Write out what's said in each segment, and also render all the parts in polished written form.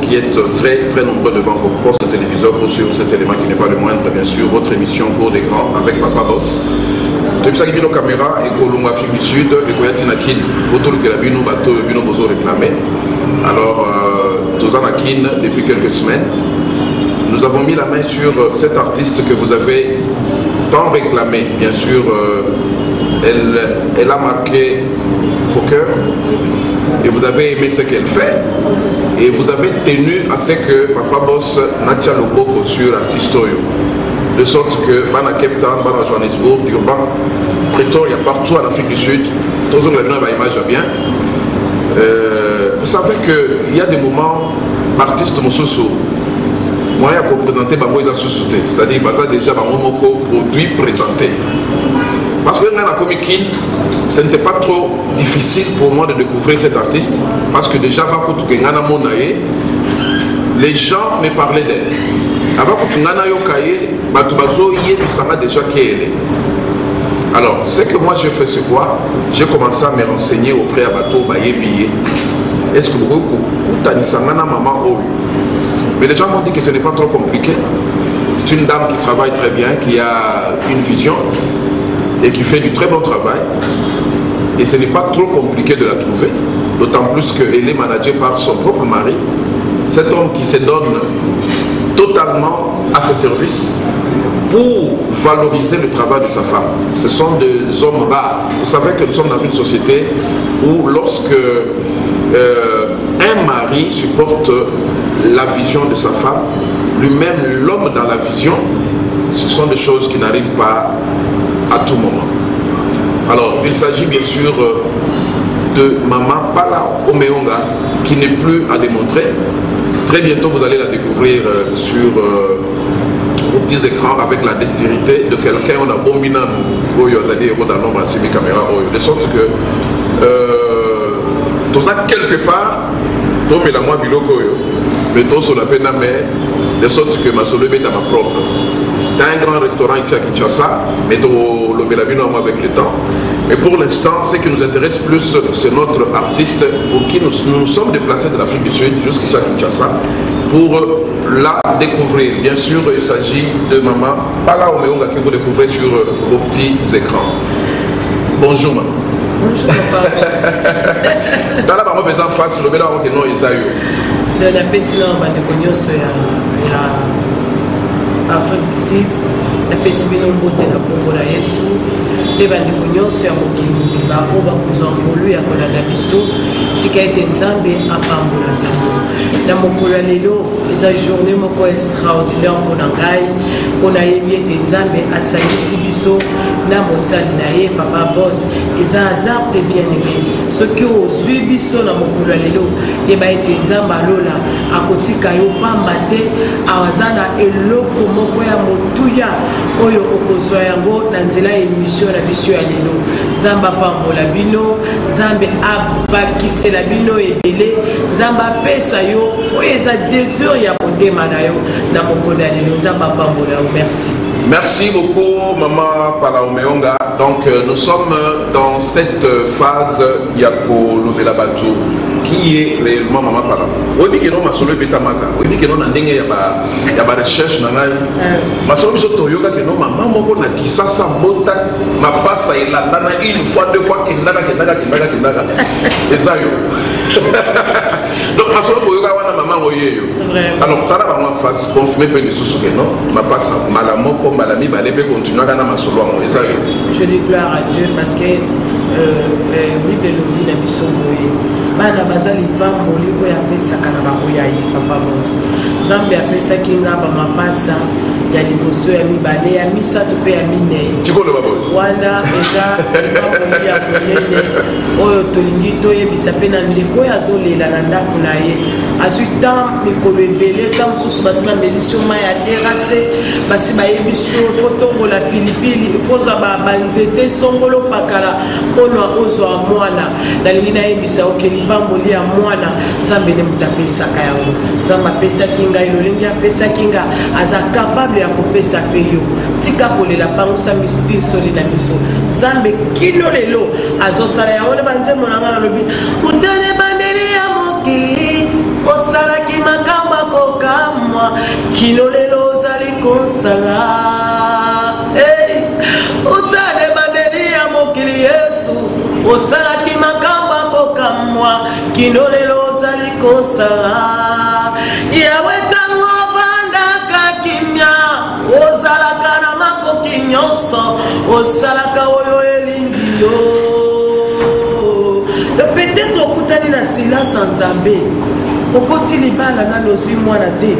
qui êtes très très nombreux devant vos postes téléviseurs pour suivre cet élément qui n'est pas le moindre, bien sûr, votre émission Cours des Grands avec Papa Boss. Depuis ça, il y a une caméra et Colombo Afrique du Sud et Koyatinakin, autour de la Bino Bateau, Bino Bozo réclamé. Alors, Tozanakin, depuis quelques semaines, nous avons mis la main sur cette artiste que vous avez tant réclamé. Bien sûr, elle a marqué vos cœurs et vous avez aimé ce qu'elle fait. Et vous avez tenu à ce que Papa Boss n'atia le boko sur l'artiste. De sorte que, dans la Cape Town, dans la Johannesburg, Durban, Pretoria, partout en Afrique du Sud, tous les gens ont bien. Vous savez qu'il y a des moments, l'artiste Moussousou, moi, il y a pour présenter Bango Sous-Souté, c'est-à-dire qu'il y a déjà un produit présenté. Parce que dans la Comic King, ce n'était pas trop difficile pour moi de découvrir cet artiste, parce que déjà, les gens me parlaient d'elle. Avant que tu aies déjà qui elle est. Alors, ce que moi j'ai fait, c'est quoi? J'ai commencé à me renseigner auprès de Bateau Bayebiye. Est-ce que vous avez maman? Mais les gens m'ont dit que ce n'est pas trop compliqué. C'est une dame qui travaille très bien, qui a une vision et qui fait du très bon travail. Et ce n'est pas trop compliqué de la trouver. D'autant plus qu'elle est managée par son propre mari. Cet homme qui se donne totalement à ses services pour valoriser le travail de sa femme. Ce sont des hommes rares. Vous savez que nous sommes dans une société où lorsque un mari supporte la vision de sa femme, lui-même l'homme dans la vision, ce sont des choses qui n'arrivent pas à tout moment. Alors il s'agit bien sûr de Maman Pala Omeonga qui n'est plus à démontrer. Très bientôt vous allez la découvrir sur vos petits écrans avec la dextérité de quelqu'un. On a bombina dans l'ombre à semi caméra, de sorte que tout ça quelque part, mais la moi biloko mais tout sur la peine à mer, de sorte que ma solé est à ma propre. C'est un grand restaurant ici à Kinshasa, mais dans le Bélabino avec le temps. Mais pour l'instant, ce qui nous intéresse plus, c'est notre artiste pour qui nous sommes déplacés de l'Afrique du Sud jusqu'à Kinshasa pour la découvrir. Bien sûr, il s'agit de Maman Pala Omeonga que vous découvrez sur vos petits écrans. Bonjour maman. Bonjour papa. T'as là maman faisant face, le béla on non Isaïo. De la pestilence de Cognos Afrique du Sud, la pestilence de la Congo la Yesu. Les bandeko nyonso ya mokili baoba kozwa ngolu ya kolanda biso tika ete nzambe apambola bino na mokolo ya lelo eza journée moko extraordinaire mpona ngai mpona yebi ete nzambe asangisi biso na mosali na ye Papa Boss eza hasard te bien aimé soki ozwi biso na mokolo ya lelo yeba ete nzambe alola akotika yo pamba te aza na eloko moko ya motuya oyo okozwa yango na nzela ya émission na biso ya lelo. Nzambe apambola bino, Nzambe abakisela bino ebele, Nzambe apesa yo oyo eza désir ya motema na yo na mokolo ya lelo. Nzambe apambola yo. Merci. Merci beaucoup Maman Pala Omeonga. Donc nous sommes dans cette phase Yako Lobela Batu qui est réellement Maman Pala. On dit que non ma solo betamaka. On dit que non ndenge ya ba recherche na ngai. Ma solo biso toyoka que non maman moko na kisasa mota ma passa ila dana une fois deux fois kindaga. Ezayo. Donc ma solo boyoka wana maman oyeyo. Alors tala ba moi face confirmer pe lisusu que non ma passa malamoko malami balebe continuer kana ma solo ngo ezayo. Je dis gloire à Dieu parce que Bible lobi na biso boye bana bazali bamboli oyo apesaka na bakoya ye Papa Boss. Nzambe apesaki nga bamapasa ya liboso ya mibale ya misato mpe ya minei wana eza bamboli ya monene oyo tolingi toyebisa mpe na ndeko oyo azolela na ndako na ye azwi tan mikolo ebele ta mosusu basi bamelisi mai ya terase basi bayebisi yo fotongola pilipili fozwa banzete songolo pakala mpona ozwa mwana nalingi nayebisa oke libamboli ya mwana nzambe nde moto apesaka yango. Nzambe apesaki ngai lolingi apesaki nga aza capable ya kopesa mpe yo tika kolela pangusa bisoli na biso nzambe kino lelo azosala yango nde banzembo na nga nalobi utele bandeli ya mokili osalaki makambo akokamwa kino lelo ozali kosala utane bandeli ya mokili Yesu osalaki makambo akokamwa kino lelo ozali kosala yawe tango vandaka kimia ozalaka na makoki nyonso osalaka oyo elingi yo. Peut-être okutani na silence nzambe okoti libala na lozwi mwana te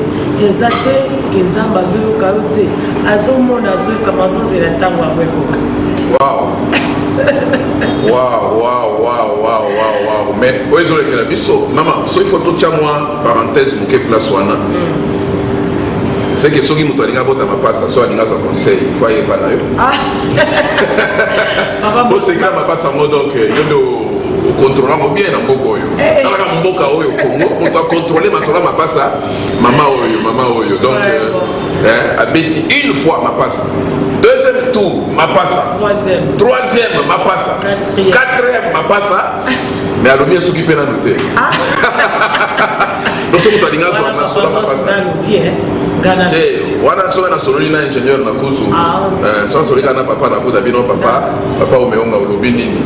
eza te ke nzambe azoyoka yo te azomona azoyoka mazozela ntango yango ekoka. Wow. Mais oyo ezolekela biso mama so il faut totia mwa parenthèse moke place wana c'est que soki moto alinga bota mapasa so alinga ka conseil il faut ayeba na yo bosekela mapasa yango donc yondo okontrôle bien na mboka oyo talaka mboka oyo Congo moto akontrôle masolo mapasa mama oyo donc abeti une fois mapasa deuxième tour mapasa troisième mapasa quatrième mapasa mais alobi esoki mpe nanu te donc so moto alinga azwa masolo mapasa wana soki nasololi na ingénieur na kuzu so nasoli kaka na papa nakuta bino papa omeonga olobi nini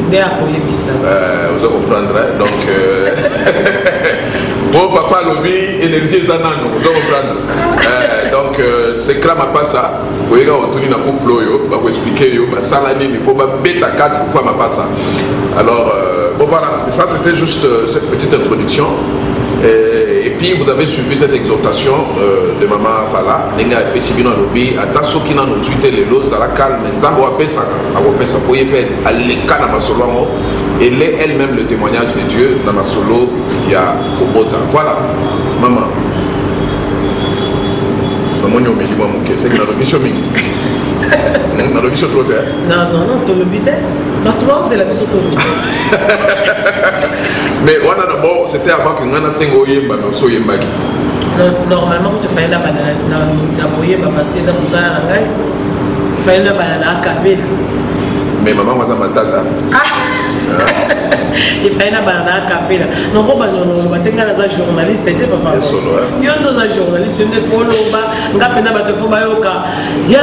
oza comprendre donc po papa alobi énergie eza nano oza comprendre donc c'est cla mapasa koyeka otuni na couple oyo bakoexplike yo basala nini mpo babeta 4 fois mapasa alors bon voilà ça c'était juste cette petite introduction. Et puis vous avez suivi cette exhortation de Maman Pala Nenga Pesibino Lobi ata soki na nozuite lelo zala calme nzambo apesa akopesa po yepe aleka na masolo ngo elle est elle-même le témoignage de Dieu dans masolo ya Kobota. Voilà maman maman yo meli moi muke c'est que na lobiso mingi na lobiso trop bien non to lobite maintenant c'est la mission to mais voilà d'abord c'était avant que ngana sengo yemba no so yembaki normalement tu fais la banana na boyemba parce que ça pour ça na ngai fais la banana capella mais maman waza matata il fait la banana capella non ko banano batenga na za journaliste était papa yo ndo za journaliste ne follow ba ngapenda bato fo bayoka ya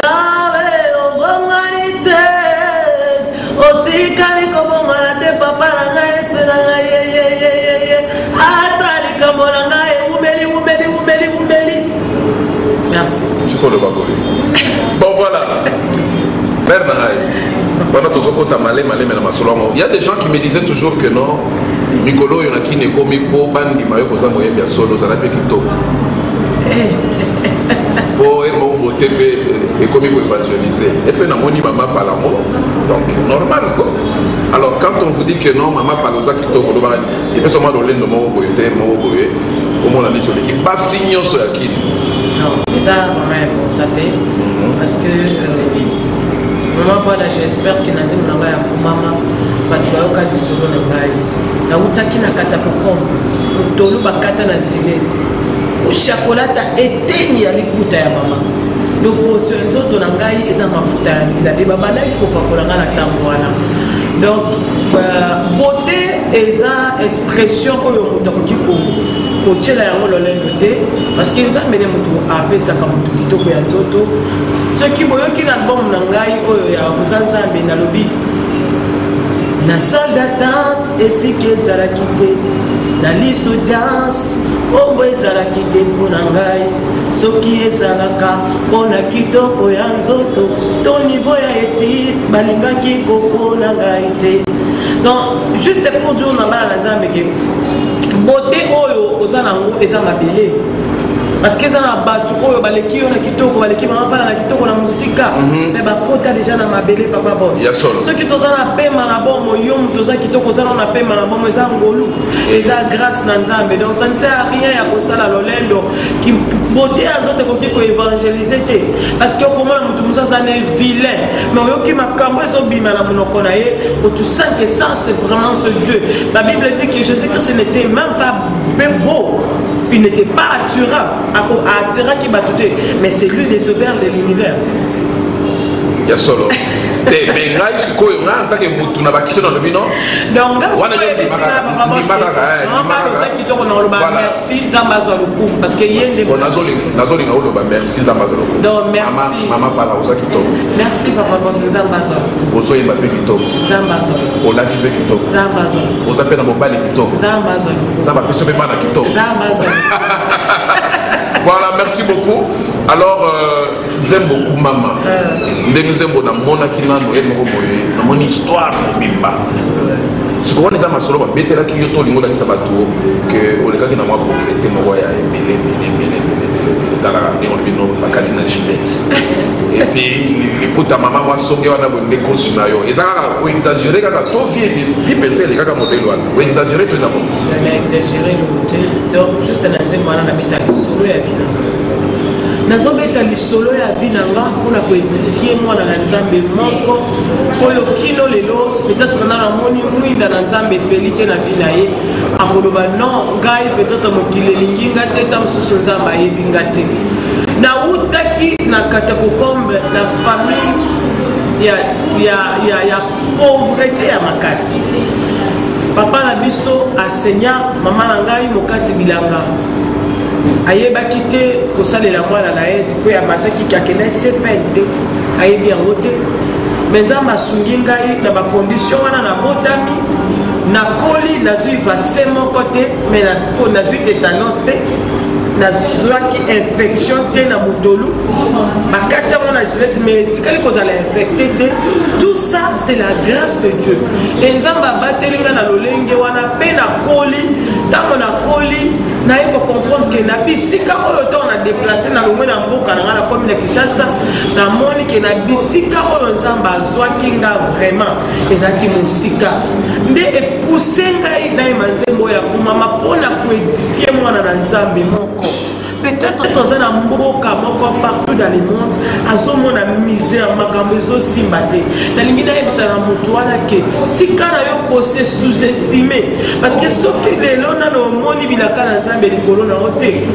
otikali komongana te papa na ngai esena ngai ye atali kamona ngai umeli merci chikolo bakoyi bon voilà père na ngai bana tozokota malema na masolo il y a des gens qui me disaient toujours que non mikolo oyo nakini ekomi po bandima yo koza moyebi ya solo ozala mpe kitoko po emoko te mpe ekomi koévangéliser et puis namoni mama palango donc normal quoi. Alors quand on vous dit que non mama paloza kitoko lobaka et puis seulement lolendo moko boye te moko boye omona neti oleki basi nyonso ya kini non eza vraiment important te parce que maman voilà j'espère que nazi monanga ya komama bato bayoka lisolo na ngai nautaki na kata kokombe tolu bakata na zineti oshakolata eteni ya likuta ya mama donc poso nzoto na ngai eza mafuta ya mbila de babandaki kopakola ngai na ntango wana donc beauté eza expression oyo moto akoki kotiela yango lolendo te parce que nzambe nde moto apesaka moto kitoko ya nzoto soki boyoki na album na ngai oyo ya kosa nzambe nalobi na salle d'attente esika ezalaki te na liso audience kombo ezalaki te mpo na ngai soki ezalaka mpo na kitoko ya nzoto to niveau ya etite balingaki kopona ngai te donc juste pour dire na bana na nzambe ke beauté oyo oza nango eza mabele parce que eza na bato oyo baleki yo na kitoko baleki mama mpana na kitoko na mosika me bakota deja na mabele papa bos soki toza na pema na bomo yo moto oza kitoko oza na pema na bomo eza ngolu eza grâce na nzambe donc ça ne sert à rien ya kosala lolendo beauté ya nzoto ekoki koévangéliser te parce que okomona moto mosu aza ne vilain mais oyoki makambo ezobima na monoko na ye tu sens que ça c'est vraiment ce Dieu. La Bible dit que Jésus-Christ n'était même pas beau, il n'était pas attirant qui battait, mais c'est lui le sauveur de l'univers. Il y a solo. mais ngai sikoyo nga en tant que mutu na bakisho na lobi non donc wana je merci Nzamba zo luku parce que yende nazoli nga oloba merci Nzamba zo luku donc merci mama pala oza kitoko merci papa boss Nzamba zo ozo yeba pe kitoko Nzamba zo olati pe kitoko Nzamba zo oza pe na mobali kitoko Nzamba zo Nzamba pe so pe bana kitoko Nzamba zo. Voilà, merci beaucoup. Alors, j'aime beaucoup maman. J'aime beaucoup Mona Kinano et mon histoire pour Bimba. Ce qu'on est à ma solo, mais là qui est tout le monde qui s'abat tout, que on est quand même à profiter mon voyage dans la Katina Gillette. Et puis, écoute, ta maman va sauver un abonné de course sur l'ayo. Et ça, on exagère quand ton fille pensait les gars comme modèle, on exagère tout d'abord. On a exagéré le modèle. Donc, juste un instant, on a mis la solo et la finance. nazobeta lisolo ya vie na nga mpona koedifie mwana na nzambe moko oyo kino lelo peut-être nga namoni mwinda na nzambe epeli te na vie na ye akoloba non ngai peut-être mokili elingi nga te ta mosusu nzambe ayebi nga te nautaki na kata kokombe na famille ya pauvreté ya makasi papa na biso asenya mama na ngai mokati bilanga ayebaki te kosalela mwana na ye po ya mataki kakenda sepene te ayebi yango te me nzambe asungi ngai na bacondition wana nabotami nakoli nazwi vaccin moko te me nazwi tétanos te nazwaki infection te na motolu bakati yango na gilete mais etikali kozala infecté te. Tout ça c'est la grâce de Dieu e nzambe abateli nga na lolenge wana mpe nakoli ntango nakoli naye kocomprendre ke na bisika oyo ntango na déplace na longwe na mboka na nga na komi na Kinshasa namoni ke na bisika oyo nzambe azwaki nga vraiment ezalaki mosika nde epousse ngai nayeba nzembo ya komama mpona koedifie mwana na nzambe moko. Peut-être dans un mboka moko partout dans le monde azomona misère makambo ezosimba te nalingi nayebisa na moto wana ke tika na yo kose sous-estimé parce que soki lelo nano omoni bilaka na nzambe likolo na yo te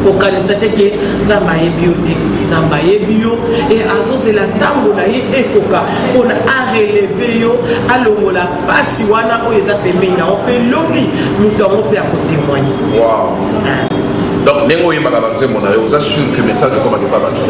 okanisa te ke nzambe ayebi yo te nzambe ayebi yo e azozela ntango na ye ekoka mpona areleve yo alongola pasi wana oyo eza pembeni na yo mpe lobi moto yango mpe akotémoigne. Donc, nengo yimba ba nzembo na yo oza sûr que message comme que pas bato.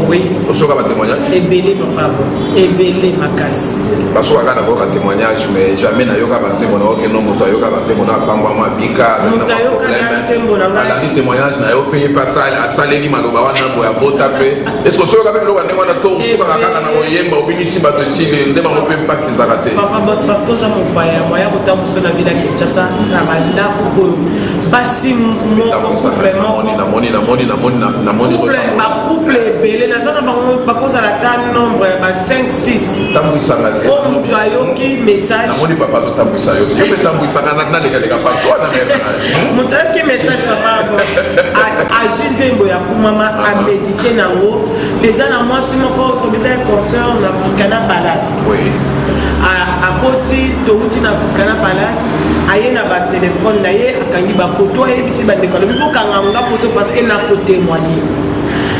Oui. Osoka ba témoignage. Ebele papa boss. Ebele makasi. Basoka kana ko témoignage mais jamais na yo ka ba nzembo na yo ke no moto yo ka ba nzembo na pamba ma bika. Moto yo ka ba nzembo na nga. Ala ni témoignage na yo pe pas ça asaleli maloba wana bo ya bota pe. Est-ce que osoka ka lo nengo na to osoka ka na oyemba obinisi bato sile nzemba mo pe impact zakate. Papa boss parce que ça mon paya moya botambuso na vida Kinshasa na banda ko basi mo vraiment couple belé na tana bakoza la tan nombre ba 5 6 tambwisanga te o mutu ayoki message namoni papa to tambwisa yo yo pe tambwisanga na lega pa to na mera mutu ayoki message papa azwi nzembo ya kumama a méditer nango eza na mwasi moko tobeta concert na Africana Palace. Oui. akoti touti na Africana Palace aye na ba téléphone na ye akangi ba photo ayebisi ba ndeko alobi kokanga nga photo parce que na ko témoigner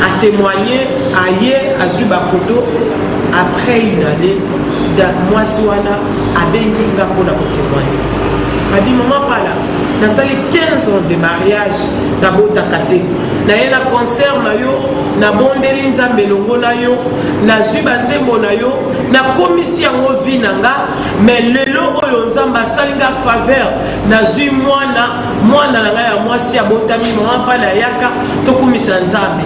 a témoigner aye azwi ba photo après une année da mwasi wana abengi nga mpona ko témoigner abi maman pala nasali 15 ans de mariage na botaka te naye na concert na yo nabondeli nzambe elongo na yo nazwi banzembo na yo nakomisi yango vi na nga mais lelo oyo nzambe asali nga faveur nazwi mwana na ngai ya mwasi abotami mama mpana yaka tokumisa nzambe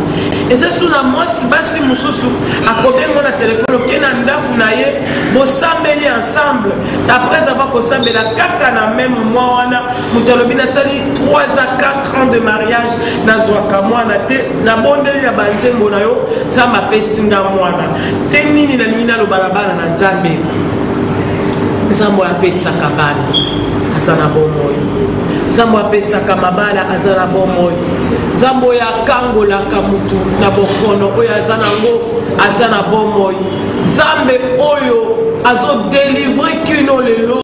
eza su na mwasi basi mosusu akobengo na telefone oke na ndako na ye bosambeli ensemble après avoir kosambela kaka na meme mwa wana moto alobi nasali 3 à 4 ans de mariage nazwaka mwana te nabondeli na banzembo na yo nzambe apesi nga mwana te nini nalingi nalobala bana na nzambe nzambe apesaka bana aza na bomoi nzambe apesaka mabala aza na bomoi nzambe oyo akangolaka mutu na bokono oyo aza nango aza na bomoi nzambe oyo azodelivre kino lelo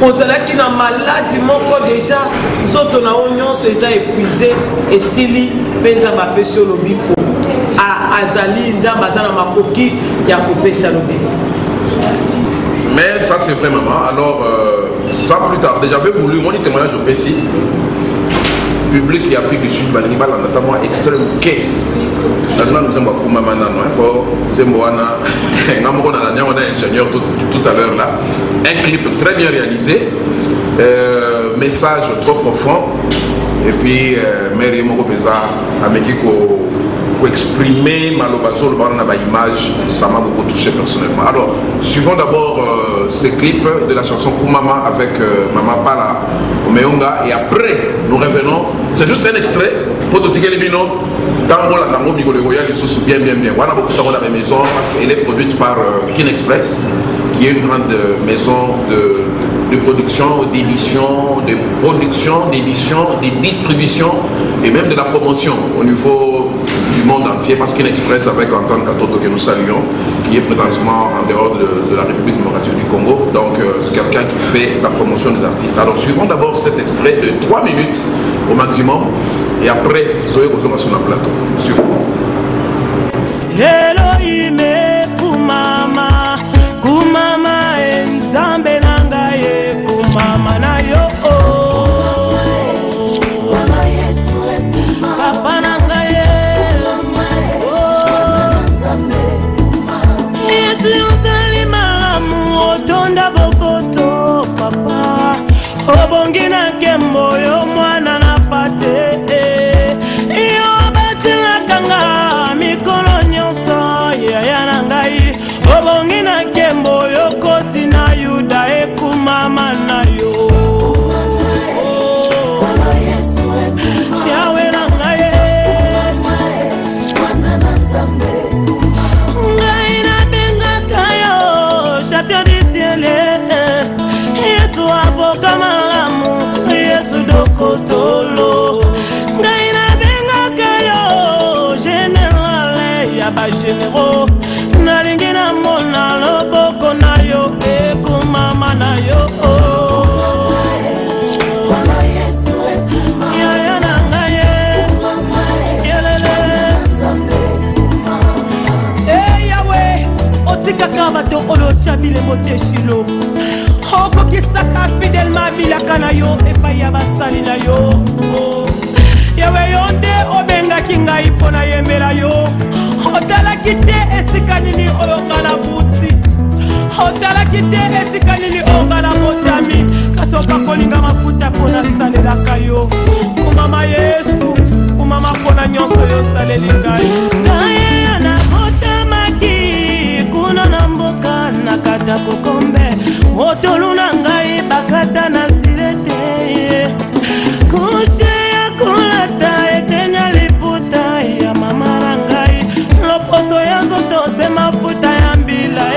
ozalaki na maladi moko deja nzoto na yo nyonso eza épuise esili mpe nzambe apesi yo lobiko azali nzambe aza na makoki ya kopesa lobiko Mais ça c'est vrai maman. Alors sans plus tarder, j'avais voulu mon témoignage au précis. Public et Afrique du Sud, notamment extrême K. Nous sommes ingénieur tout à l'heure là. Un clip très bien réalisé, message trop profond. Et puis, Mary Moko Pesa, Amekiko, pour exprimer Malobazo, le bar n'a image, ça m'a beaucoup touché personnellement. Alors, suivons d'abord ces clips de la chanson Koumama avec Mama Pala Omeonga, et après, nous revenons. C'est juste un extrait pour te dire les bino. Tango la tango Miko Legoya, les sous bien. On a beaucoup de dans la maison parce qu'elle est produite par Kin Express, qui est une grande maison de production, d'édition, d'édition, de distribution et même de la promotion au niveau du monde entier, parce qu'Kin Express avec Antoine Katoto que nous saluons, qui est présentement en dehors de la République démocratique du Congo. Donc c'est quelqu'un qui fait la promotion des artistes. Alors suivons d'abord cet extrait de 3 minutes au maximum et après nous allons sur le plateau. Suivons. Elohim Kumama, Kumama Nzambe nanga ye, Kumama na yo. Papa nanga ye, Yesu uzali malamu otonda bokoto papa, obongi na kembo yo mwana na pate. Kumama na yo, Yahweh nanga ye, ngai na benga kayo, champion du ciel, Yesu avoka malamu, Yesu dokotolo, ngai na benga kayo, général ya ba généraux, nalingi na mona loboko na yo, Kumama na yo. Kakabato oyo chabile moteshilo Hoko kisaka fidel mabilaka na yo epai ya basali na yo Yawe yonde obenga kinga ipona yembela yo Otala kite esika nini oyo ngana buti Otala kite esika nini oyo ngana motami Kasoka kolinga mafuta pona salelaka yo Kumama Yesu, kumama pona nyonso yo saleli ngai Kaya na motamaki kuna na mboka nakata kokombe Otolu na ngai bakata na silete Kushe ya kulata etenya liputa ya mama na ngai Loposo ya nzoto se mafuta ya mbila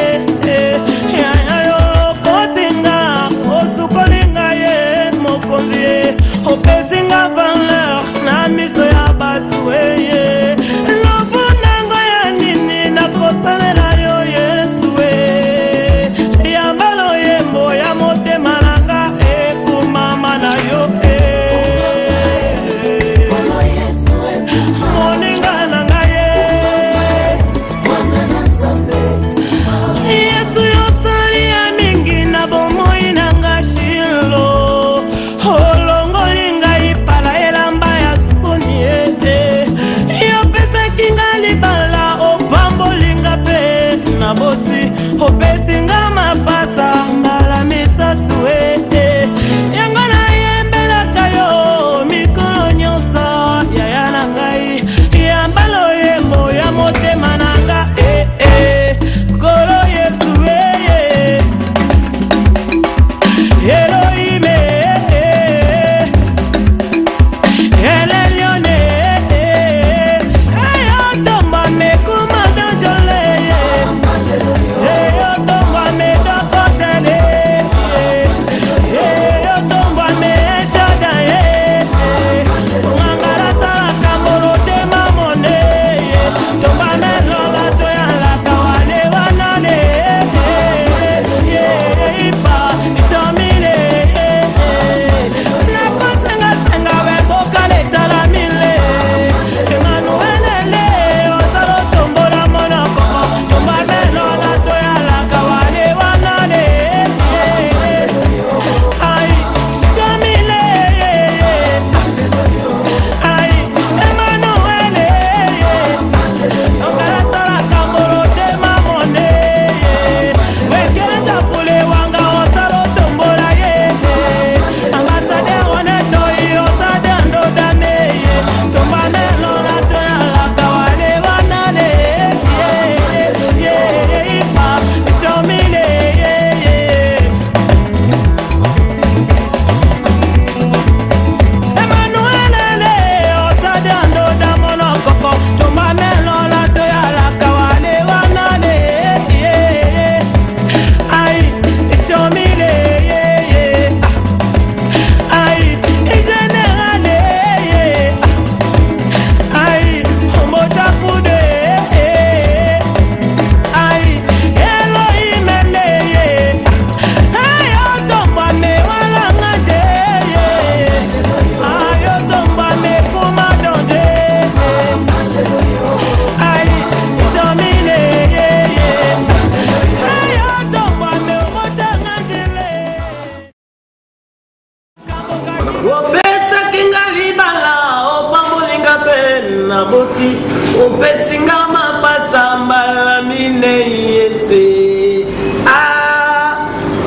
Ya yo kotinga osukolinga ye mokonzi Opezinga valeur na miso ya batu Lopo nango ya nini na kosalela yo Yesu Ya mbalo yembo ya motema nanga Kumama na yo Moninga nanga ye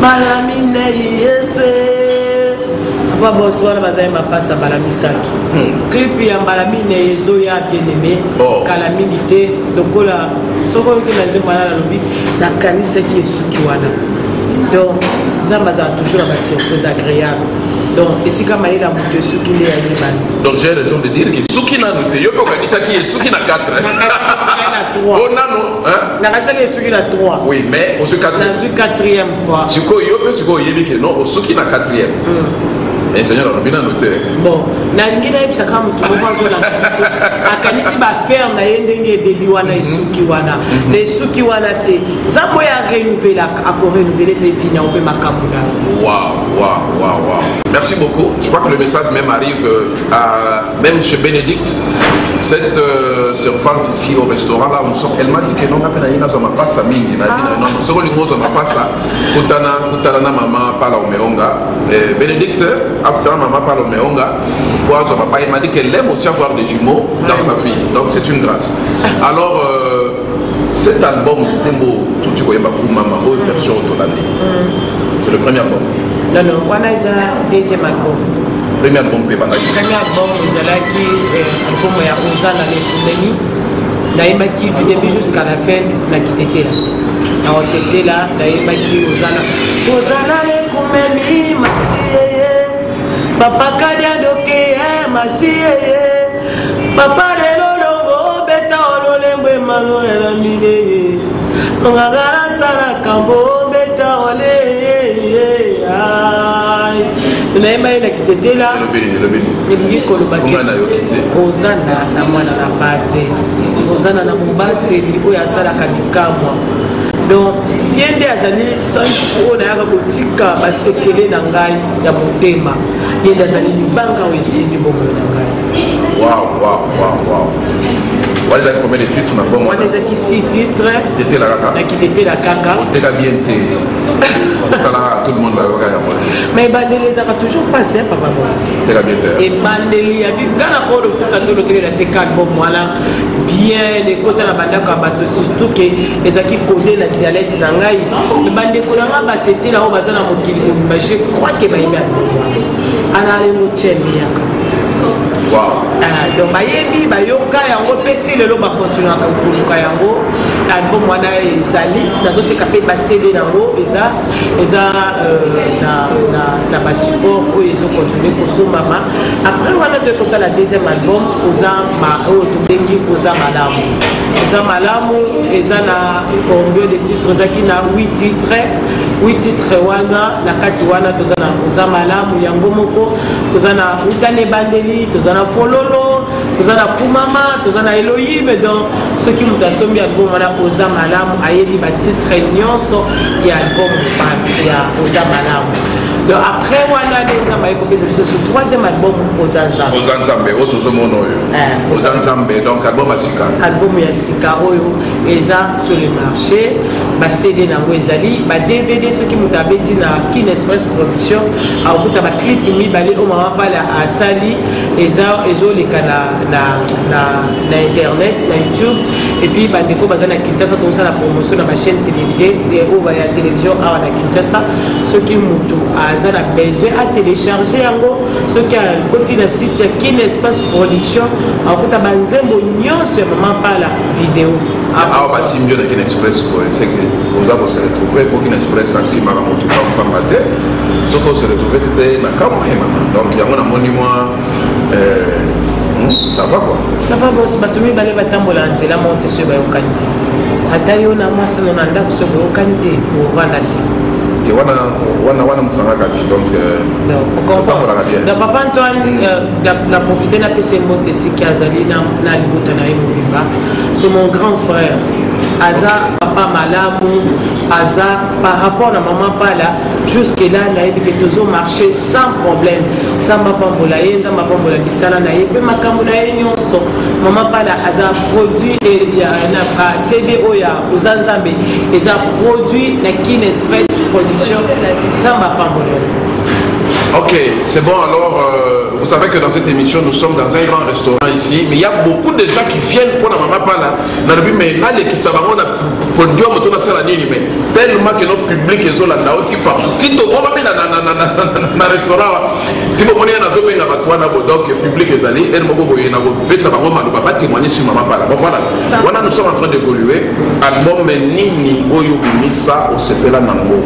Malamine Yesu. Papa boss wana bazaye mapasa balamisaki. Clip ya Malamine Yesu ya bien-aimé. Calamité lokola soko ki na nzemba na lobi na kanisa ki esuki wana. Donc nzamba za toujours ba surprise agréable. Donc ici comme il a monté suki les animaux. Donc j'ai raison de dire que suki na noté yo ko kanisa ki suki na 4. Oh non hein? Na kanisa ki suki na 3. Oui, mais au 4e fois. Suko yo pe suko yebi que non au suki na 4e. Et Seigneur a bien noté. Bon, na ngina ipsa kama tu mwanzo na kanisa. Akanisi ba faire na yendenge bebi wana isuki wana. Les suki wana te. Zambo ya renouveler à renouveler les vignes au pe makamuna. Waouh. Merci beaucoup. Je crois que le message même arrive même chez Bénédicte. Cette servante ici au restaurant là, elle m'a dit que non, on pas ça mini. Non, ce que nous avons pas ça. Kutana maman parle au meonga. Bénédicte, après maman parle au meonga. Papa, il m'a dit qu'elle aime aussi avoir des jumeaux dans sa fille. Donc c'est une grâce. Alors cet album, tout tu connais pas pour maman, version autonomie. C'est le premier album. Non, on a un deuxième album. Premier album Pébana. Premier album, vous avez album ya Ozana les Koumeni. Naïma qui vit jusqu'à la fin, na quitté là. Na quitté là, naïma qui Ozana. Ozana les Koumeni, Massiye. Papa Kadia Doke, Massiye. Papa de Lolongo, Beta Ololengwe Malo Elamine. Ongagara Sara Kambo, Beta Ole. Naïma il a quitté là. Il Ozana na mwana na bate. Ozana na mubate lipo ya sala kabikamwa. Donc yende azali sanko na yaka kotika basekele na ngai ya motema. Yende azali libanga wesini bomo na ngai. Wow. Voilà combien de titres na bon. On a qui 6 titres. Qui était la caca. On était bien tout le monde va regarder. Mais Bandeli ça va toujours passer papa boss. Et Bandeli a vu gana ko tout à tout le truc de Tekan bon voilà bien les côtés la banda ka bato surtout que les aki codé la dialecte na ngai. Mais Bandeli ko na batete la o bazana mokili mais je crois que ba yeba. Ana le mochemi yaka. Wow. Donc bayebi bayoka yango petit lelo ba continuer ka kuluka yango album wana ezali nazote kapé ba CD nango eza na ba support ko ezo continuer ko somama après wana te ko la deuxième album oza ma o to bengi oza malamu eza na combien de titres zaki na 8 titres wana na kati wana tozana oza malamu yango moko tozana utane bandeli tozana fololo tozana kumama tozana Elohim donc ceux qui nous asombi album wana oza malamu ayebi ba titre nyonso ya album ya oza malamu. Donc après wana les ambaye ko pesa biso sur troisième album Ozanzambe autres mono Ozanzambe donc album ya sika oyo eza sur le marché ba CD nango ezali ba DVD ceux qui mutabeti na Kin Express Production a okuta ba clip mibale o mama pala asali ezoleka na internet na YouTube et puis bandeko bazana Kinshasa to ça la promotion na ma chaîne télévisée et au va ya télévision à na Kinshasa ceux qui mutu azana besoin à télécharger yango ceux qui a côté na site Kin Express Production a okuta banzembo nyonso mama pala vidéo ba simbio na Kin Express ko c'est que vous avez se retrouver pour Kin Express axi maramoto pas mater ce qu'on se retrouver était na kamwe donc il y a un monument ça va quoi. Papa boss batumi bale batambola nzela monte sur ba yokanite. Ata yo na maso na ndako sur ba yokanite o vanda te. Wana mtsanga kati donc donc papa Antoine la profiter na PC monte siki azali na libota na yimba. C'est mon grand frère. Aza papa malamu aza par rapport à maman pala jusque là na yebi que tozo marché sans problème zamba pambola ye zamba pambola bisala na yebi makambo na ye nyonso maman pala aza produit na CD oya Ozanzambe eza produit na Kin Express Production zamba pambola. Ok, c'est bon alors, vous savez que dans cette émission, nous sommes dans un grand restaurant ici, mais il y a beaucoup de gens qui viennent pour la maman pala. Mais là, les qui savent, podium to na sala nini mais tellement que notre public ezolanda oti partout tito bomba pe na restaurant tipo moni na zo benga batwana bo donc public ezali et moko boye na ko pesa bango maloba ba témoigner sur maman pala bon voilà voilà nous sommes en train d'évoluer album nini oyo bimisa o sepela nango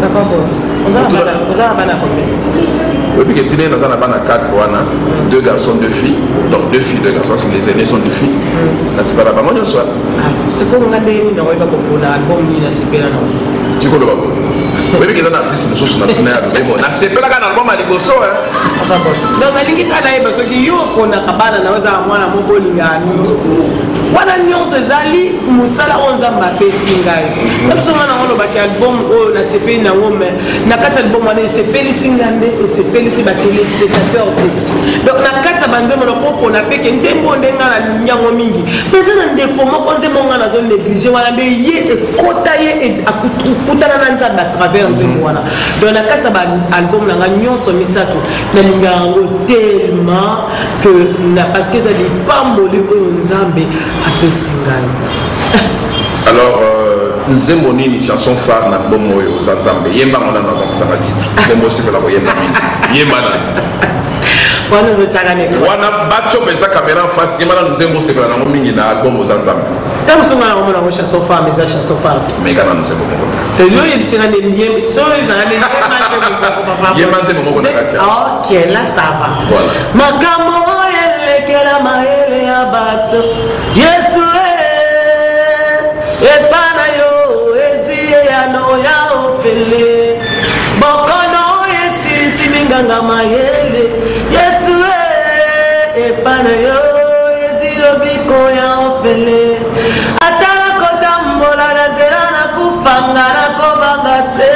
Papa boss ozala bana combien? Oui, que tu es dans un abana 4 2 garçons, 2 filles. Donc 2 filles, 2 garçons, parce que les aînés sont 2 filles. Là, c'est pas là-bas, moi, je sois. C'est comme on a des gens qui ont un album, il a séparé. Tu connais pas? Oui, mais il y a un artiste qui est mais bon, la séparé un album à l'égosso, hein. Donc, la ligne est parce que yo, on a cabana, on a moi, mon bolingami. Wana nyonso ezali musala onza mbape singai napsoma na ngolo baki album o na sepeli na ngome na kata album wana sepeli singande et sepeli si ba téléspectateur donc na kata banzemo na popo na peke ntembo ndenga na nyango mingi mais na ndeko moko nzemo nga na zone négligé wana be ye ekota ye akutana na nzamba à travers nzemo wana donc na kata ba album na nyonso misato na linga ngo tellement que na parce que ça dit pas mboli ko nzambe. Alors, Nzembo Nini, chanson phare na bomo yo Zanzambe. Yemba mona na ça va titre. Nzembo c'est la yemba. Yemba na. Wana zo chagane. Wana bacho beza caméra en face. Yemba na Nzembo c'est la mingi na album Zanzambe. Tam songa na mona na chanson phare mais ça chanson phare. Mais kana Nzembo moko. C'est lui il s'est rendu bien. So il s'est rendu bien. Yemba Nzembo moko na katia. OK, là ça va. Voilà. Makamo kela maele ya bato Yesu epana yo ezi ya no ya ofele bokono yesi siminganga maele Yesu epana yo ezi lobiko ya ofele atala kodambola na zera na kufanga na kobangate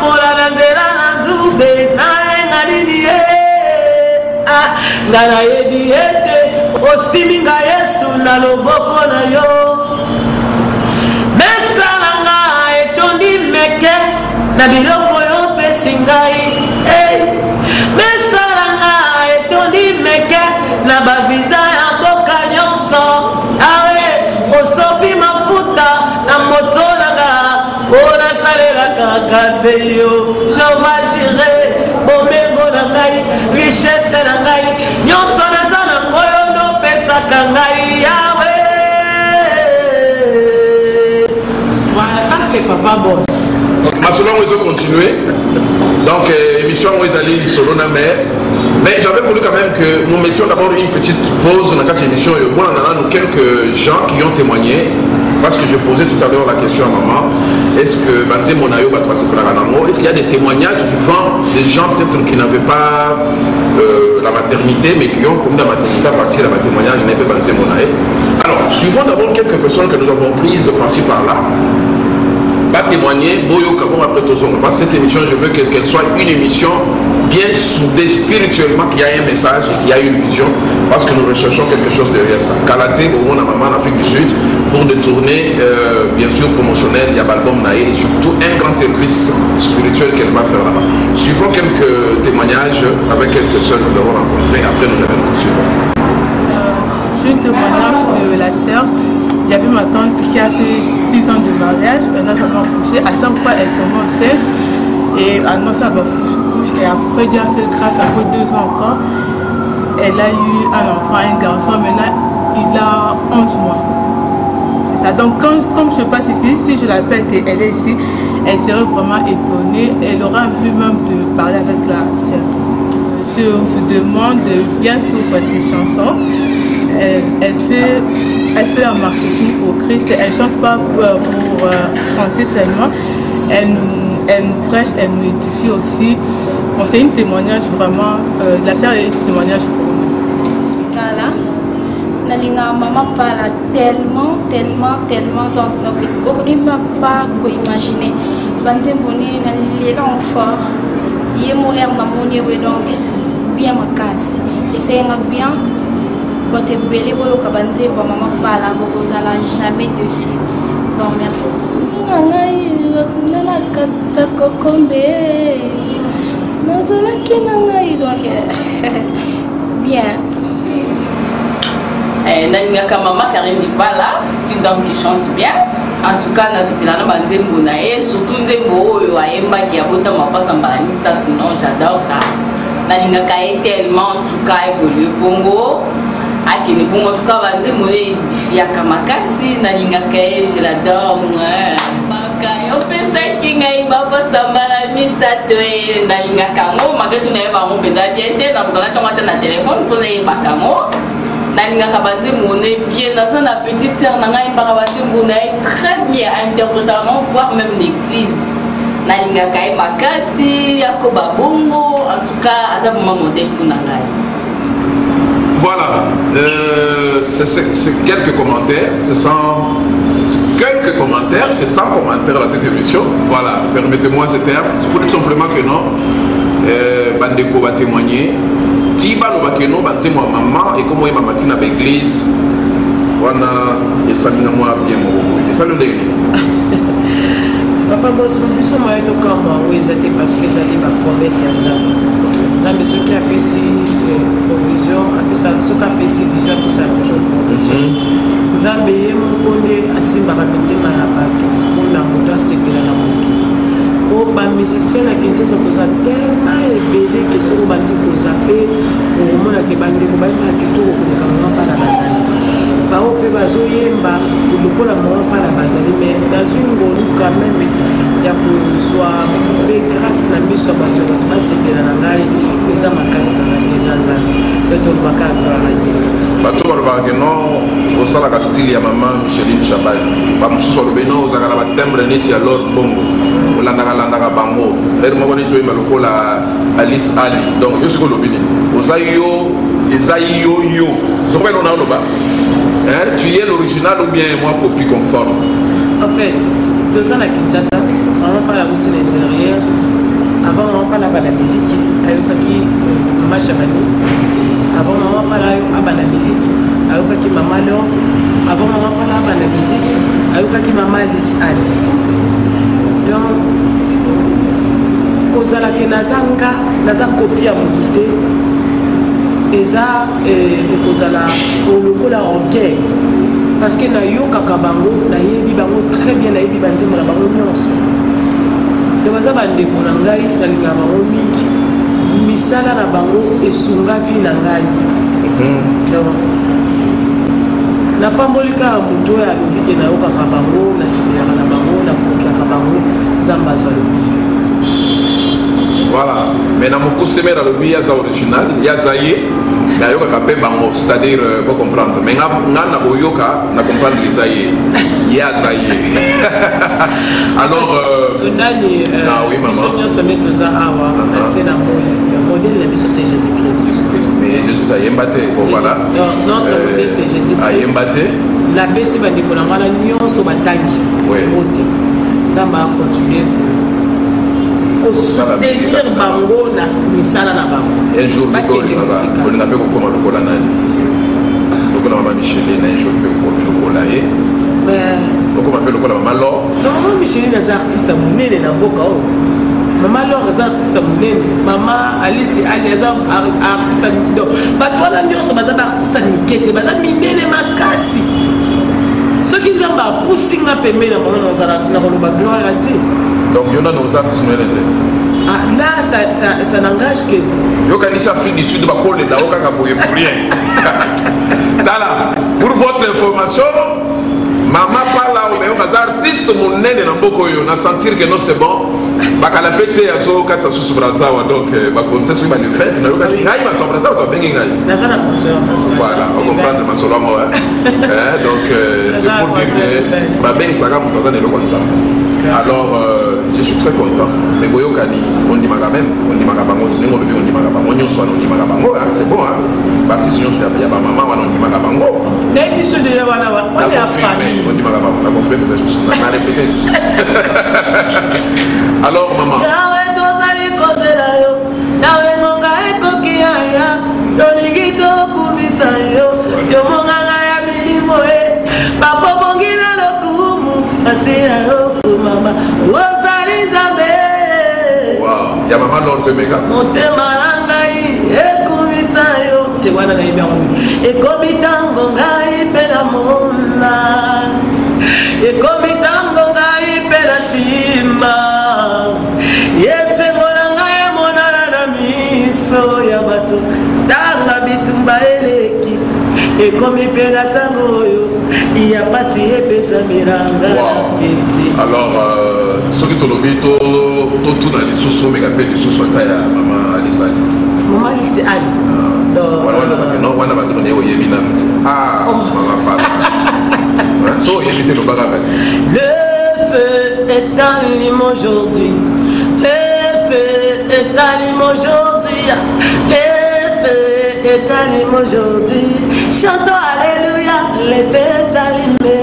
mola na zera na zube na engadini ngana yebi ete osiminga Yesu na loboko na yo mesalanga etondi meke na biloko yo pesi ngai mesalanga etondi meke na bavisa ya mboka nyonso awe osopi mafuta na moto nanga mpona salelaka kase yo jomashire bomengo na ngai richesse na ngai nyonso naza na ngoyo nopesaka ngai yawe. Voilà, ça c'est Papa Boss. Masolo on va continuer. Donc émission où ils allaient solo na mais j'avais voulu quand même que nous mettions d'abord une petite pause dans cette émission. Bon, on a nous quelques gens qui ont témoigné parce que je posais tout à l'heure la question à maman. Est-ce que Banzé Monayo va passer pour la Ranamo? Est-ce qu'il y a des témoignages vivants des gens peut-être qui n'avaient pas la maternité mais qui ont commis la maternité à partir de la témoignage n'est pas Banzé Monayo? Alors, suivons d'abord quelques personnes que nous avons prises par-ci par-là. Pas témoigner, Boyo Kabon après Tozonga. Parce que cette émission, je veux qu'elle soit une émission bien soudée spirituellement, qu'il y a un message et qu'il y a une vision, parce que nous recherchons quelque chose derrière ça. Kalaté, au monde à maman en Afrique du Sud, pour des tournées, bien sûr, promotionnelles, il y a l'album Naé et surtout un grand service spirituel qu'elle va faire là-bas. Suivons quelques témoignages avec quelques sœurs que nous avons rencontrées, après nous revenons. Suivons. J'ai un témoignage de la sœur. Il y avait ma tante qui a fait 6 ans de mariage, elle n'a jamais accouché. À 5 fois, elle tombe enceinte et annonce à ma couche. Et après, Dieu a fait grâce, après 2 ans encore, elle a eu un enfant, un garçon. Maintenant, il a 11 mois. C'est ça. Donc, comme je passe ici, si je l'appelle qu'elle est ici, elle serait vraiment étonnée. Elle aura envie même de parler avec la sœur. Je vous demande de bien suivre ces chansons. Elle fait un marketing pour Christ. Elle ne chante pas pour chanter seulement. Elle nous prêche, elle nous édifie aussi. Bon, c'est un témoignage vraiment. La sœur est un témoignage pour nous. Voilà. Nalinga maman parle tellement. Donc, on ne peut même pas imaginer. Banze Mboni, nalela en fort. Il est mort dans mon donc bien ma casse. Et c'est bien. Quand tu es belé, tu as dit que maman parle, vous n'allez jamais dessus. Donc, merci. Bien. Nalingaka Maman Karine Libala, c'est une dame qui chante bien. En tout cas, surtout Nzembo, j'adore ça. Nalingaka tellement, en tout cas, évolué Bongo. En tout cas, Difiaka Makasi, Nalingaka, je l'adore. Nalingaka banze moné bien dans la petite sœur nanga impaka banze moné très bien interprétation voire même l'église. Nalingaka makasi yakoba bongo en tout cas aza vraiment modèle pour nanga. Voilà, c'est quelques commentaires, c'est sans commentaires dans cette émission. Voilà, permettez-moi ce terme. C'est pour dire simplement que non, Bandeko va témoigner. Tiba lo bakeno banze moi maman et comme moi maman tina l'église wana esalinga moi bien mo et ça le ndenge papa boss biso moi to kama wezate parce que ça les ba promesse ya nzambe nzambe ce qui a pesi provision a pesa ce qui a pesi vision a pesa toujours provision nzambe ye mo konde asimba ba mitema ya bato na moto asepela na moto o ba musicien na Kinshasa koza tellement ebele ke soko bandi koza pe omona ke bande ko bayima kitoko koleka mama pala bazali bao pe bazoyemba lokola mama pala bazali mais dans une ngolu quand même ya kozwa pe grâce na miso ya bato bato basepela na ngai eza makasi na ngai eza nzambe pe tolobaka gloire à Dieu bato balobaka no osalaka style ya mama Micheline Chabal bamosusu balobi no ozalaka na batembre neti ya Lord Bongo olandaka bango ere moko neti oyemba lokola Alice Ali donc yo sikoyo olobi nini oza yo eza yo zokobela ona oloba tu es l'original ou bien moi copie conforme en fait toza na Kinshasa maman pas la routine intérieure avant maman pas la musique ayokaki Mama Chamani avant maman pas la musique ayokaki Mama Laure avant maman pas la musique ayokaki Mama Alice Ali donc kozala ke naza copie ya motu te eza ekozala olokola orgueil parce que nayokaka bango nayebi bango très bien nayebi banzembo na bango nyonso to baza bandeko na ngai nalingaka bango mingi misala na bango esunga vi na ngai donc napamboli kaka moto oyo alobi ke nayokaka bango nasepelaka na bango nakokaka bango nzambe azwa lobi. Voilà, mais dans mon coup c'est dans le billet original, il y a Zaye, il y a Yoka Bango, c'est-à-dire pour comprendre. Mais on a Boyoka, on a comprendre les Zaye, il y a Zaye. Alors, oui maman. C'est la modèle de la mission c'est Jésus-Christ. Mais Jésus a yembaté, bon voilà. Notre modèle c'est Jésus-Christ. A yembaté. La paix c'est la nion sur Batangi. Oui. Ça va continuer. Soutenir bango na misala na bango un jour on n'a pas comment le cola nani donc on va Micheline un jour le cola et donc on va le cola maman Laure non Micheline est artiste monene na mboka o maman Laure est artiste monene maman Alice Ali est artiste donc bato wana nyonso baza artiste nikete baza minene makasi soki nzamba pusinga pembeni na bango nazala na koloba gloire à Dieu. Donc, il y en a nos artistes là, ça n'engage que vous. Il y a des Afrique du Sud, pour rien. Pour votre information, maman parle là, mais on a des artistes mon nez dans beaucoup, on a senti que non c'est bon. Baka la pété à so 4 sous brazawa donc ba conseil sur les fêtes na yoka ngai ba brazawa ba bengi ngai nazana conseil voilà on comprend ma solo moi donc c'est pour dire que ba bengi saka mo tozana le comme ça alors je suis très content mais boyokani on dit maga même on dit maga bango tingo lobi on dit maga bango nyonso on dit maga bango c'est bon hein partie nyonso ya ba maman wana on dit maga bango mais biso de wana on est à famille on dit maga bango na confirme que je suis na répéter alors maman nawe tozali kozela yo nawe monga ekokiaya tolingi tokumisa yo yo monganga ya milimo bakobongi na lokumu asila yo mama ozali nzambe wow ya mama Laure pe mega motema na ngai ekumisa yo te wana na yebi yango ekomi ntango ngai mpe na mona ekomi ntango ngai mpe na nsima yesengo na ngai emonana na miso ya bato tanga bitumba eleki ekomi mpe na ntango oyo ya pasi epesa miranga ete. Alors soki tolobi totuna lisusu omeka mpe lisusu ata ya mama alisali mama alisali wana bato ne oyebi nanu mama pala so oyebi te lobaka kati. Le feu est allumé aujourd'hui, le feu est allumé aujourd'hui, le feu est allumé aujourd'hui, chantons alléluia, le feu est allumé.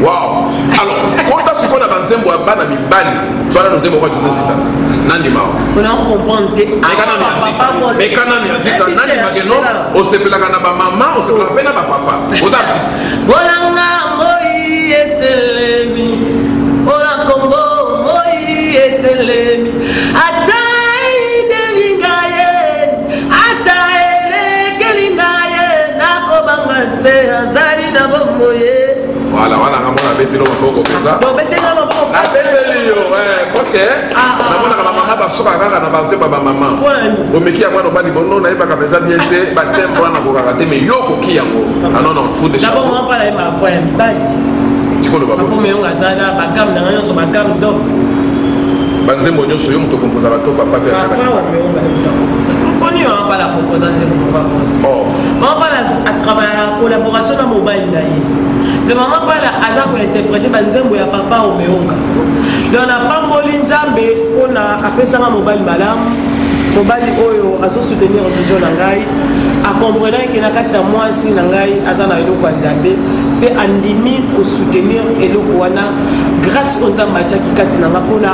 Wow. Alors, quand tu as avancé pour bana mibali, tu as nous quoi tu nous cites. Nandi mao. On a comprendre que mais quand on a dit nandi mageno, on se pela kana ba maman, on se pela pena ba papa. Aux artistes. Bolanga moi etelemi. Ola Congo moi etelemi. Atai delingaye, atai legelingaye, nakobangate azali na bomboye. Voilà, voilà, on a bêté le maboko comme ça. On bêté le maboko. La bêté le parce que on a la maman va soka kaka na banze baba maman. O meki ya mwana bali bono na yeba kabeza bien te ba tempo na ko kaka mais yo ko ki yango. Ah non non, pour des choses. D'abord on parle ma foi bali. Tikolo baba. Ko me on azana ba gam na nyo so ba gam do. Banze monyo so yo mto kompoza ba to papa pe chaka. On connaît on parle la proposante pour papa. Oh. On parle à travers la collaboration dans mobile là. De maman parle à Aza pour interpréter banzembo ya papa au meonga. Donc na pamboli nzambe on a appelé ça mobile malam. Mobile oyo azo soutenir vision na ngai. A comprendre que na kati ya mwasi na ngai aza na eloko nzambe pe andimi ko soutenir eloko wana grâce au nzambe cha kikati na ngapona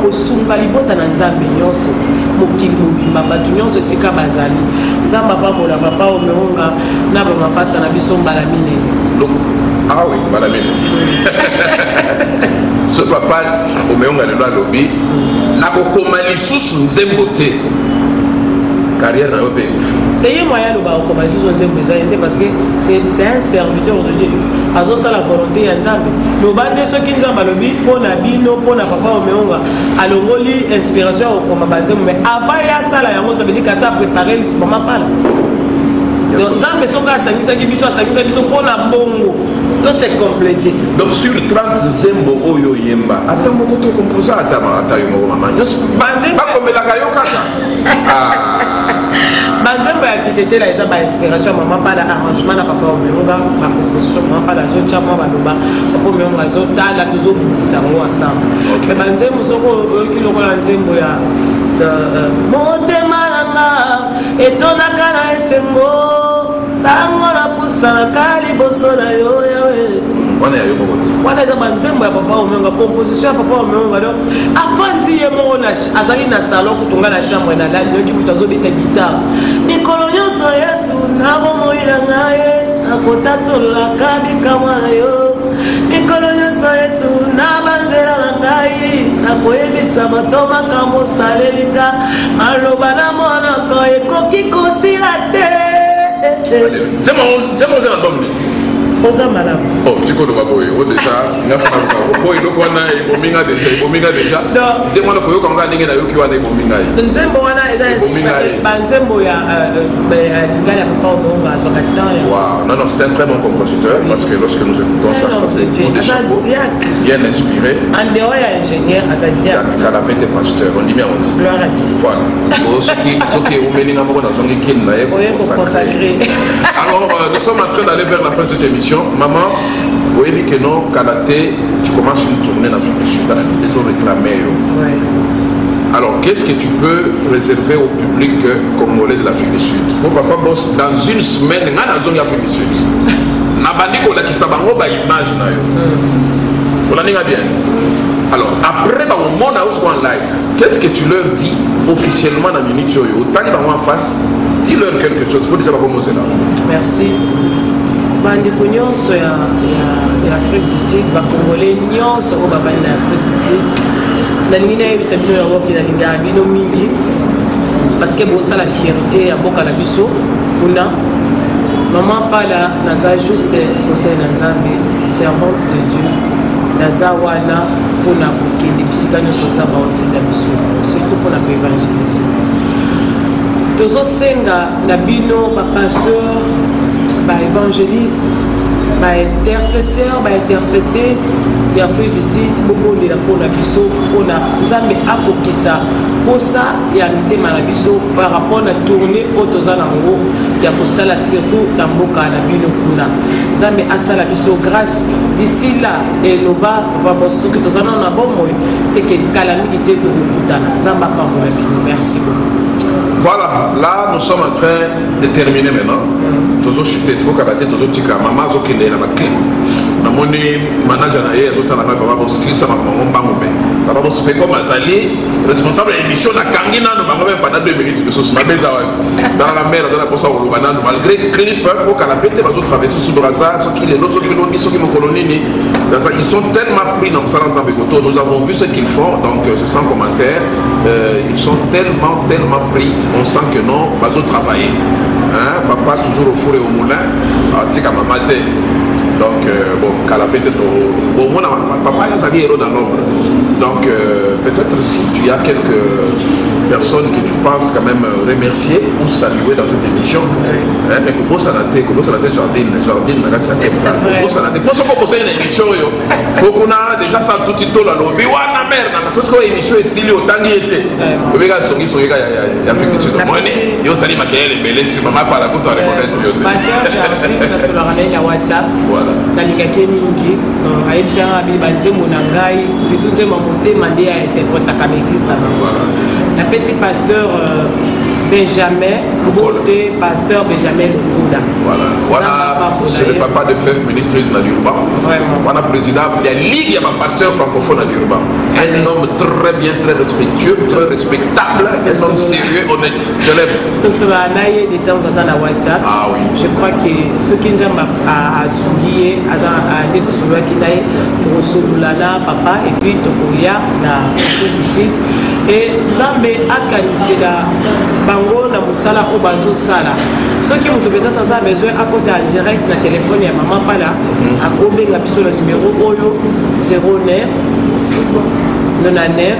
ko sunga libota na nzambe nyonso mokili mobimba bato nyonso sika bazali nzambe pambola papa au meonga na ba mapasa na biso mbala minene. Ah oui, madame. Ce papa, au meilleur de la lobby, la cocomali sous nzembote. Carrière dans le pays. Et moi, il y a le parce que c'est un serviteur de Dieu. Azo ça la volonté ya nzambe. No bande ceux qui nzamba lobi pona bino pona papa au meonga. Alongoli inspiration au koma banzembo mais avant ya sala yango ça veut dire que ça préparer le maman parle. Donc nzambe soka sangisa biso pour la bongo. Tout s'est complété. Donc sur 30 zembo oyo yemba. Attends mon koto composa ata yo maman. Pas comme la kayo kaka. Banzembo ya kitete la eza ba inspiration maman pas la arrangement na papa omeonga ma composition maman pas la zone chama baloba papa omeonga zo tala toujours bisango ensemble. Mais banzembo soko kilo ko la nzembo ya motema nanga etonaka na esengo tango na pusana kali boso na yo yawe wana ya yo mokoti wana eza banzembo ya papa omeonga composition ya papa omeonga donc afandi ye moko na azali na salon kutonga na chambre na lali yoki mutu azobeta guitare mikolo nyonso yesu na bomoi na ngai akotatolaka bikamwa na yo mikolo nyonso yesu na banzela na ngai nakoyebisa bato makambo osalelinga maloba na monoko ekoki kosila te. C'est mon album. Oh, tu connais pas boy. On déjà, n'a pas boy. Le quoi na ebominga déjà. C'est moi le koyo kanga ninge na yoki wana ebominga. Nzembo wana eza banzembo ya ngala papa obonga so katan. Wow, non c'est un très bon compositeur parce que lorsque nous écoutons ça c'est tout des chapeaux bien inspiré. En dehors ya ingénieur Azadiak. Canapé de pasteur, on dit bien on dit. Gloire à Dieu. Voilà. Ce qui est au meninga moko na zongi kin na yeko consacré. Alors nous sommes en train d'aller vers la fin de cette émission. Maman, vous voyez que non, Kalaté, tu commences une tournée dans l'Afrique du Sud, l'Afrique des autres réclamés. Ouais. Alors, qu'est-ce que tu peux réserver au public congolais de l'Afrique du Sud? Pour papa boss, dans une semaine, dans la zone de l'Afrique du Sud. Nabandiko la kisabango ba image na yo. On a bien. Alors, après, au monde en live, qu'est-ce que tu leur dis officiellement dans la minute yoyo? Tant qu'ils en face, dis-leur quelque chose. Faut déjà pas commencer là. Merci. Bandeko nyonso ya Afrique du Sud, bakongolais nyonso oyo bavandi na Afrique du Sud nalingi nayebisa bino yango ki nalingaka bino mingi parce que bossa la fierté ya boka na biso kuna maman pala naza juste conseil na nzambe servante de Dieu naza wana mpona kokende bisika nyonso nzambe aotinda biso surtout mpona koévangéliser tozosenga na bino bapasteur baévangéliste baintercesseur baintercesseuse ya Afrique du Sud bobondela mpona biso mpona nzambe akokisa posa ya mitema na biso par rapport na tournée oyo toza nango ya kosala surtout na mboka na bino kuna nzambe asala biso grâce d'ici là eloba papa soki toza nano na bomoi c'est que kala mingi te tokokutana nzambe apambola bino merci beaucoup. Voilà, là nous sommes en train de terminer maintenant. Toujours chuter, toujours cabaret, toujours tika. Maman zo kende na bakli. Na moni manager na ye zo tala ba baba aussi ça ma maman bango be. Baba se fait comme Azali, responsable de l'émission na kangina no bango be pendant 2 minutes que ce soit beza wa. Dans la mer dans la posa au banane malgré clip au canapé te bazo traverser sous Brazza, ce qui les autres qui l'ont dit ce qui me colonie ils sont tellement pris dans Salan Zambekoto. Nous avons vu ce qu'ils font donc c'est sans commentaire. Ils sont tellement pris, on sent que non, pas au travailler. Hein? Papa toujours au four et au moulin, tika mamate. Donc bon, calapé de bon, papa il a sa vie héros dans l'ombre. Donc peut-être si tu as quelques personnes que tu penses quand même remercier ou saluer dans cette émission, hein, mais comment ça n'a été jardine, magasin, comment ça n'a été. Pour ce qu'on pose une émission, on a déjà ça tout tito là, lobby, wana merde, parce que l'émission est stylée autant qu'il était. Le gars songi, il y a fait monsieur de monnaie, yo sali maquiller les belles sur maman par la côte à reconnaître. Pasteur jardine sur la ramène à WhatsApp. Voilà. Nalingaki mingi, ayebisanga bibanze monangai, zitunze mamote mande ya interprète à l'église là. Voilà. Napesi pasteur Benjamin Boté, pasteur Benjamin Lukula. Voilà, c'est le papa de FEF, ministre de l'Urban. Voilà, président de la Ligue, il y a un pasteur francophone à l'Urban. Un homme très bien, très respectueux, très respectable, un homme sérieux, honnête. Je l'aime. Tout cela, de temps en temps à WhatsApp. Ah oui. Je crois que ce qui nous a souligné, à tout cela qui n'a pour Solulana, papa, et puis Tokoya, la site. Et Zambé a canisé bango na musala o bazo sala ceux qui ont peut-être besoin à côté en direct na téléphone ya maman pala a combien la biso le numéro oyo 09 99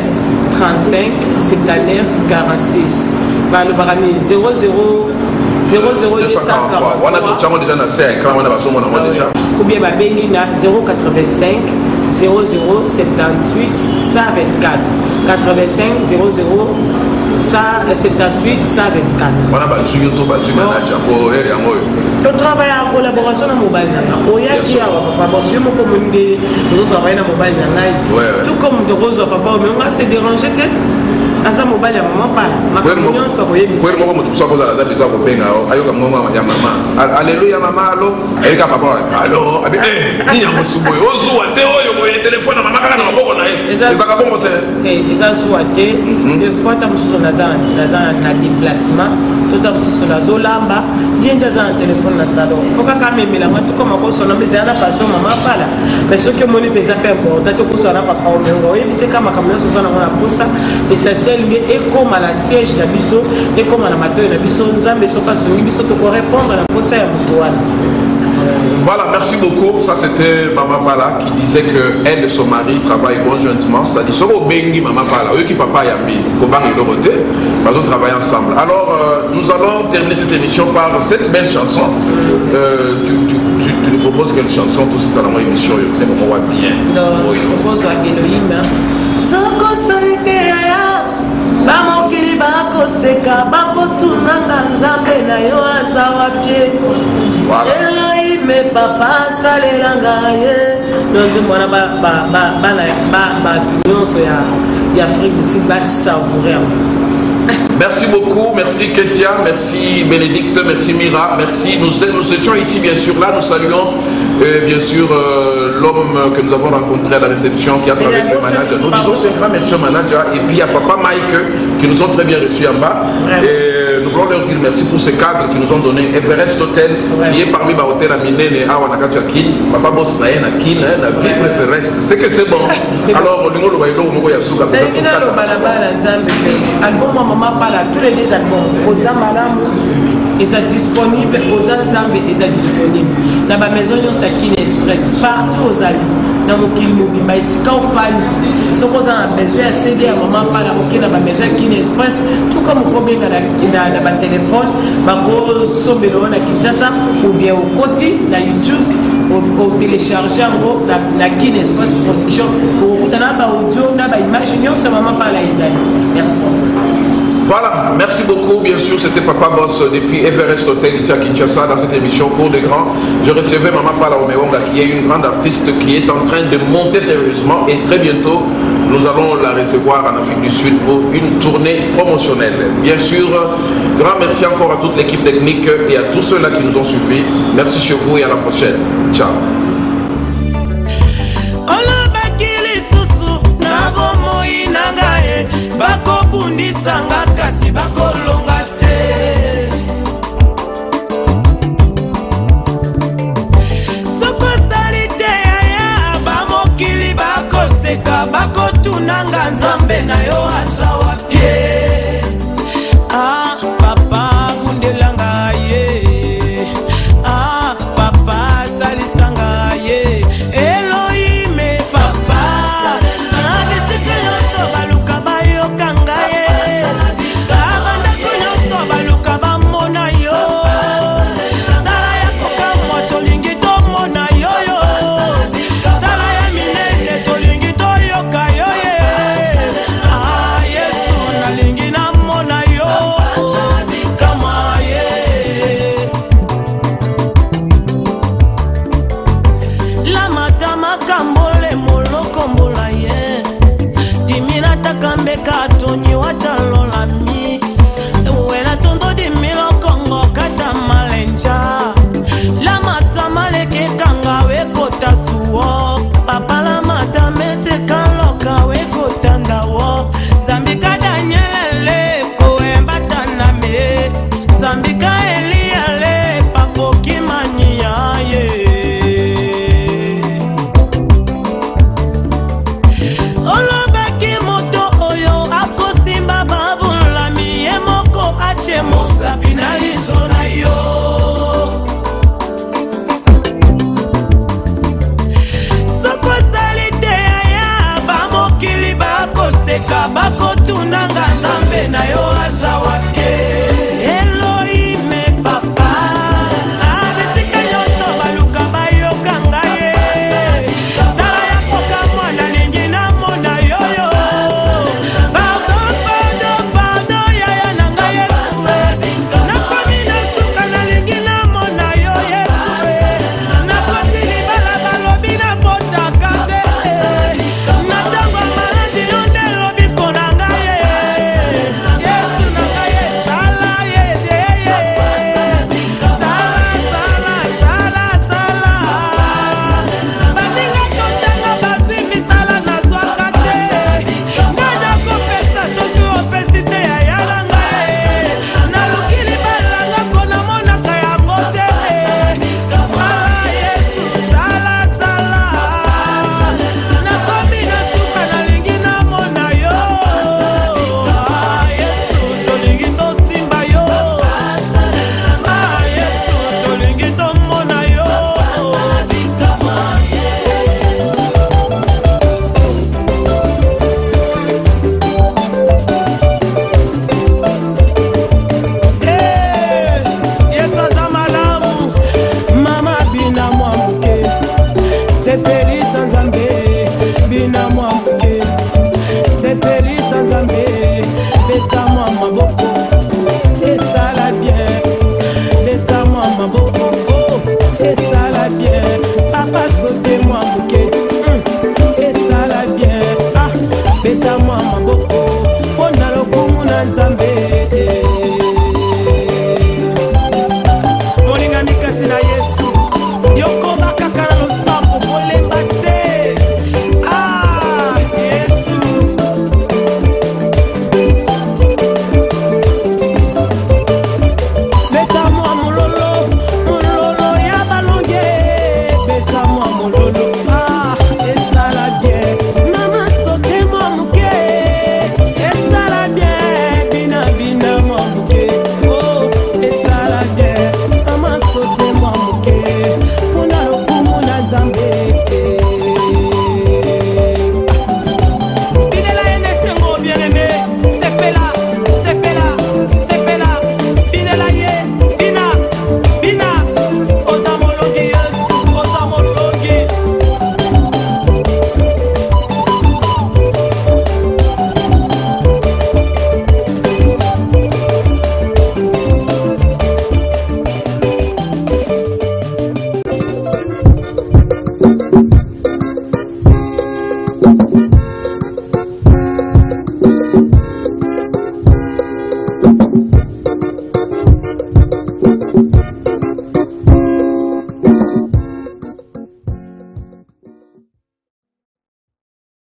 35 59 46 va le barami 00 00243 on a tout déjà na c'est écran on a baso mon déjà ou bien ba bengi na 085 0078 124 85 00 178 124. Voilà, on travaille en collaboration avec mobile. Nous travaillons en mobile. Tout comme de Rose Papa, mais on va se déranger. Asa mobile ya maman pala. Makamyo sokoye bisa. Kweli moko mutu soko za biza ko benga ayoka mama ya mama. Alléluia mama allo. Ayoka papa allo. Abi ni ya musubo ozu wate oyo ko téléphone mama kaka na maboko na ye. Ezaka bongo te. Eza suate de fois ta musuzo na déplacement. Tota musuzo na zolamba. Yenda za téléphone na salon. Foka kama mela matu kama ko sona meza na passion mama pala. Mais ce que moni pesa pe important ko sona papa o mengo. Yebise kama kamyo so sona na kosa et ça et comme à la siège de biso et comme à la matin de biso nzambe soka songi biso to répondre à la procès à Moutoine. Voilà, merci beaucoup. Ça c'était Maman Pala qui disait que elle et son mari travaillent conjointement. C'est-à-dire soko bengi Maman Pala, eux qui papa yambi, kobang et Dorothée, ils travaillent ensemble. Alors nous allons terminer cette émission par cette belle chanson. Tu nous proposes quelle chanson? Tout ça dans mon émission, c'est mon roi bien. Non, je propose à Elohim. Soko solitaire. Bamokili bakoseka bakotunanga nzambe na yo aza wapie Elohim papa salelanga ye donc mwana batu nyonso ya Afrique du Sud basavourer. Merci beaucoup, merci Ketia, merci Bénédicte, merci Mira, merci. Nous étions ici bien sûr là, nous saluons bien sûr l'homme que nous avons rencontré à la réception qui a travaillé avec le manager. Nous disons c'est un grand merci au manager et puis il y a papa Mike qui nous ont très bien reçus en bas. Et nous voulons leur dire merci pour ces cadres qui nous ont donné Everest Hotel, qui est parmi les hôtels à Minene, à Wanakatiaki, Papa Boss Naïna, Kin, la vivre Everest. C'est que c'est bon. Alors, on va y aller, Souka. Album Maman Pala, tous les deux albums, aux Amaram, ils sont disponibles, aux Anzambe, ils sont disponibles. Dans ma maison, il y a Kin Express, partout aux Alliés. Dans mon Kilmobi, ici, quand on fait, ce qu'on a besoin de CD à Maman Pala, ok, dans ma maison, Kin Express, tout comme on combien dans ma téléphone, ma go somelo na Kinshasa, ou bien au côté, na YouTube, au télécharger en gros, la Kin Express Production, ou dans la audio, dans la image, nous sommes Maman Pala, Isaïe. Merci. Voilà, merci beaucoup. Bien sûr, c'était Papa Boss depuis Everest Hotel ici à Kinshasa dans cette émission Cours des Grands. Je recevais Maman Pala Omeonga qui est une grande artiste qui est en train de monter sérieusement et très bientôt nous allons la recevoir en Afrique du Sud pour une tournée promotionnelle. Bien sûr, grand merci encore à toute l'équipe technique et à tous ceux-là qui nous ont suivis. Merci chez vous et à la prochaine. Ciao. Bakobundisanga kasi bakolonga te sokosali te yaya bamokili bakoseka bakotunanga nzambe na yo aza wapie ah papa bundelanga ye ah papa salisanga ye Elohime papa abisike yoso baluka Kambe katoni wata